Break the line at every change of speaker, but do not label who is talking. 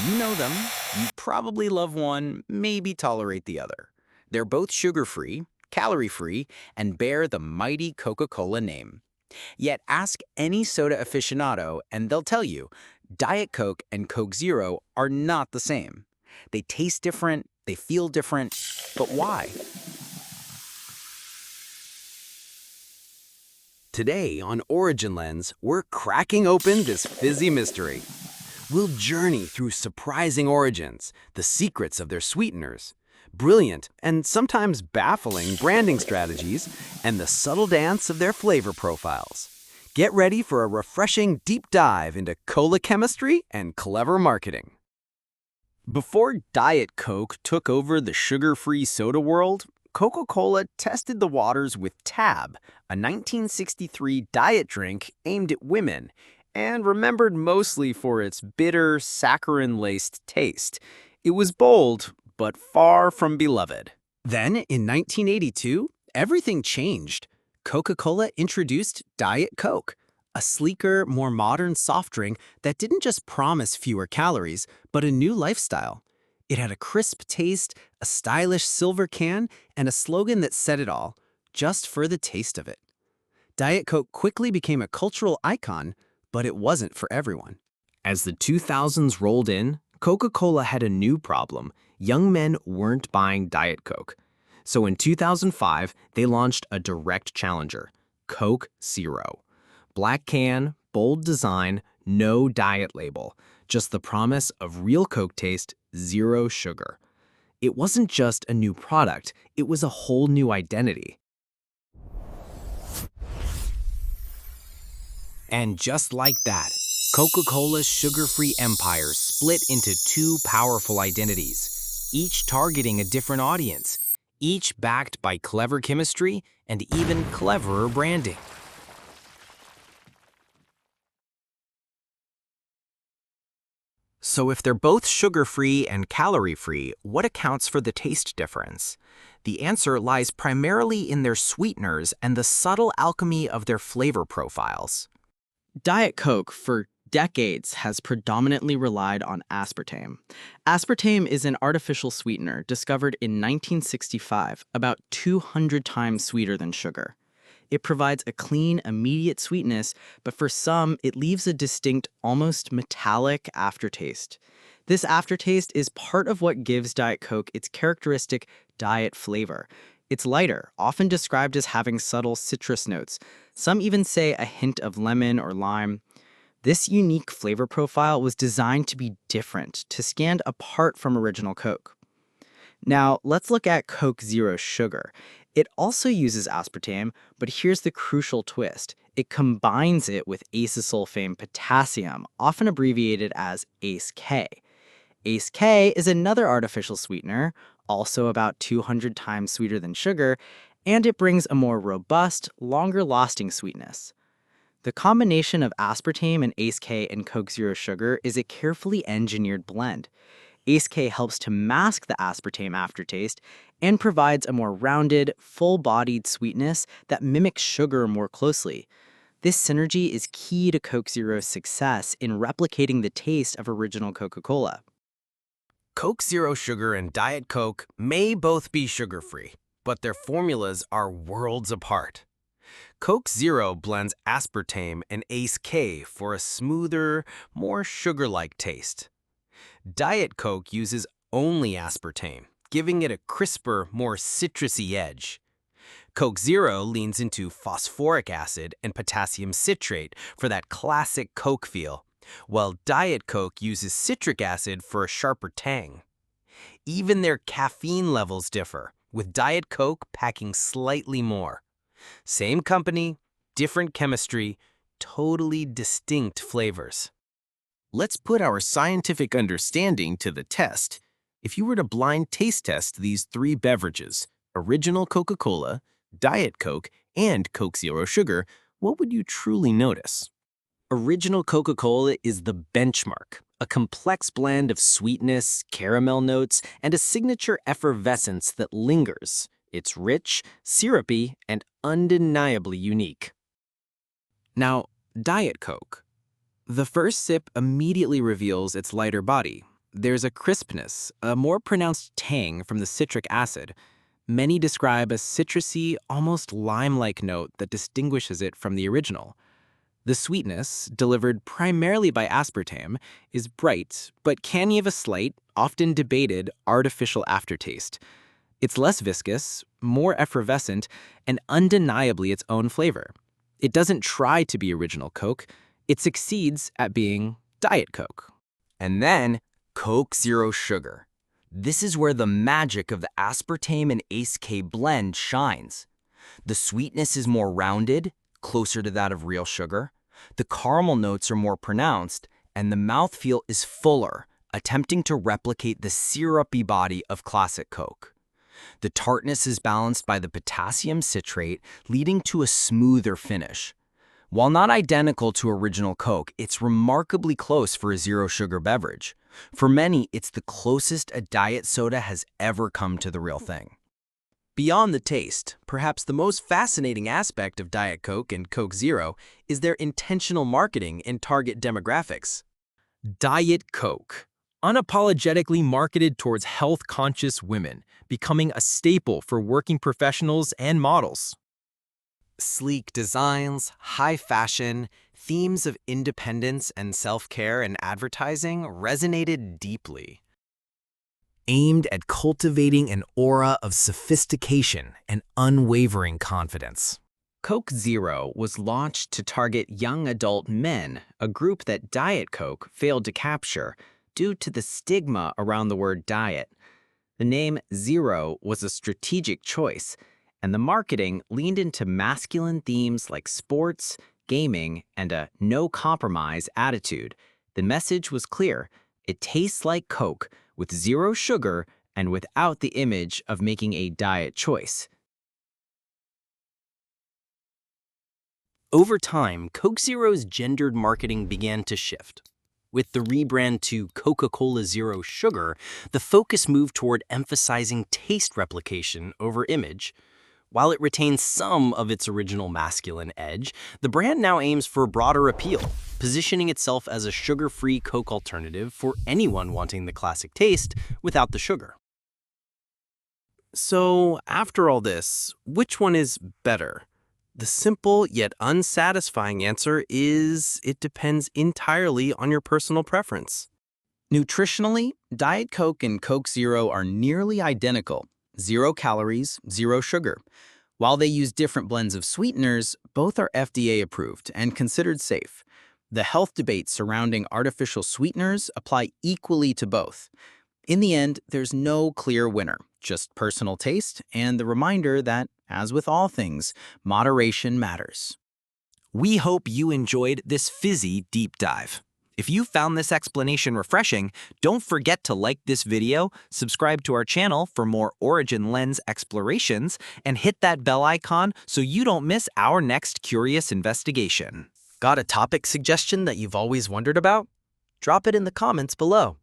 You know them, you probably love one, maybe tolerate the other. They're both sugar-free, calorie-free, and bear the mighty Coca-Cola name. Yet ask any soda aficionado and they'll tell you, Diet Coke and Coke Zero are not the same. They taste different, they feel different, but why? Today on Origin Lens, we're cracking open this fizzy mystery. We'll journey through surprising origins, the secrets of their sweeteners, brilliant and sometimes baffling branding strategies, and the subtle dance of their flavor profiles. Get ready for a refreshing deep dive into cola chemistry and clever marketing. Before Diet Coke took over the sugar-free soda world, Coca-Cola tested the waters with Tab, a 1963 diet drink aimed at women, and remembered mostly for its bitter, saccharin-laced taste. It was bold, but far from beloved. Then, in 1982, everything changed. Coca-Cola introduced Diet Coke, a sleeker, more modern soft drink that didn't just promise fewer calories, but a new lifestyle. It had a crisp taste, a stylish silver can, and a slogan that said it all, just for the taste of it. Diet Coke quickly became a cultural icon, but it wasn't for everyone. As the 2000s rolled in, Coca-Cola had a new problem. Young men weren't buying Diet Coke. So in 2005, they launched a direct challenger, Coke Zero. Black can, bold design, no diet label, just the promise of real Coke taste, zero sugar. It wasn't just a new product, it was a whole new identity. And just like that, Coca-Cola's sugar-free empire split into two powerful identities, each targeting a different audience, each backed by clever chemistry and even cleverer branding. So if they're both sugar-free and calorie-free, what accounts for the taste difference? The answer lies primarily in their sweeteners and the subtle alchemy of their flavor profiles. Diet Coke, for decades, has predominantly relied on aspartame. Aspartame is an artificial sweetener discovered in 1965, about 200 times sweeter than sugar. It provides a clean, immediate sweetness, but for some, it leaves a distinct, almost metallic aftertaste. This aftertaste is part of what gives Diet Coke its characteristic diet flavor. It's lighter, often described as having subtle citrus notes. Some even say a hint of lemon or lime. This unique flavor profile was designed to be different, to stand apart from original Coke. Now, let's look at Coke Zero Sugar. It also uses aspartame, but here's the crucial twist. It combines it with acesulfame potassium, often abbreviated as ACE-K. ACE-K is another artificial sweetener, also about 200 times sweeter than sugar, and it brings a more robust, longer-lasting sweetness. The combination of aspartame and ACE-K in Coke Zero Sugar is a carefully engineered blend. ACE-K helps to mask the aspartame aftertaste and provides a more rounded, full-bodied sweetness that mimics sugar more closely. This synergy is key to Coke Zero's success in replicating the taste of original Coca-Cola. Coke Zero Sugar and Diet Coke may both be sugar-free, but their formulas are worlds apart. Coke Zero blends aspartame and ACE-K for a smoother, more sugar-like taste. Diet Coke uses only aspartame, giving it a crisper, more citrusy edge. Coke Zero leans into phosphoric acid and potassium citrate for that classic Coke feel, while Diet Coke uses citric acid for a sharper tang. Even their caffeine levels differ, with Diet Coke packing slightly more. Same company, different chemistry, totally distinct flavors. Let's put our scientific understanding to the test. If you were to blind taste test these three beverages, original Coca-Cola, Diet Coke, and Coke Zero Sugar, what would you truly notice? Original Coca-Cola is the benchmark, a complex blend of sweetness, caramel notes, and a signature effervescence that lingers. It's rich, syrupy, and undeniably unique. Now, Diet Coke. The first sip immediately reveals its lighter body.
There's a crispness, a more pronounced tang from the citric acid. Many describe a citrusy, almost lime-like note that distinguishes it from the original. The sweetness, delivered primarily by aspartame, is bright, but can give a slight, often debated, artificial aftertaste. It's less viscous, more effervescent, and undeniably its own flavor. It doesn't try to be original Coke, it succeeds at being Diet Coke.
And then, Coke Zero Sugar. This is where the magic of the aspartame and ACE-K blend shines. The sweetness is more rounded, closer to that of real sugar. The caramel notes are more pronounced, and the mouthfeel is fuller, attempting to replicate the syrupy body of classic Coke. The tartness is balanced by the potassium citrate, leading to a smoother finish. While not identical to original Coke, it's remarkably close for a zero-sugar beverage. For many, it's the closest a diet soda has ever come to the real thing. Beyond the taste, perhaps the most fascinating aspect of Diet Coke and Coke Zero is their intentional marketing and target demographics.
Diet Coke, unapologetically marketed towards health-conscious women, becoming a staple for working professionals and models.
Sleek designs, high fashion, themes of independence and self-care in advertising resonated deeply. Aimed at cultivating an aura of sophistication and unwavering confidence.
Coke Zero was launched to target young adult men, a group that Diet Coke failed to capture due to the stigma around the word diet. The name Zero was a strategic choice, and the marketing leaned into masculine themes like sports, gaming, and a no-compromise attitude. The message was clear: it tastes like Coke, with zero sugar and without the image of making a diet choice.
Over time, Coke Zero's gendered marketing began to shift. With the rebrand to Coca-Cola Zero Sugar, the focus moved toward emphasizing taste replication over image. While it retains some of its original masculine edge, the brand now aims for broader appeal, positioning itself as a sugar-free Coke alternative for anyone wanting the classic taste without the sugar. So, after all this, which one is better? The simple yet unsatisfying answer is it depends entirely on your personal preference. Nutritionally, Diet Coke and Coke Zero are nearly identical. 0 calories, 0 sugar. While they use different blends of sweeteners, both are FDA approved and considered safe. The health debates surrounding artificial sweeteners apply equally to both. In the end, there's no clear winner, just personal taste and the reminder that, as with all things, moderation matters. We hope you enjoyed this fizzy deep dive. If you found this explanation refreshing, don't forget to like this video, subscribe to our channel for more Origin Lens explorations, and hit that bell icon so you don't miss our next curious investigation. Got a topic suggestion that you've always wondered about? Drop it in the comments below.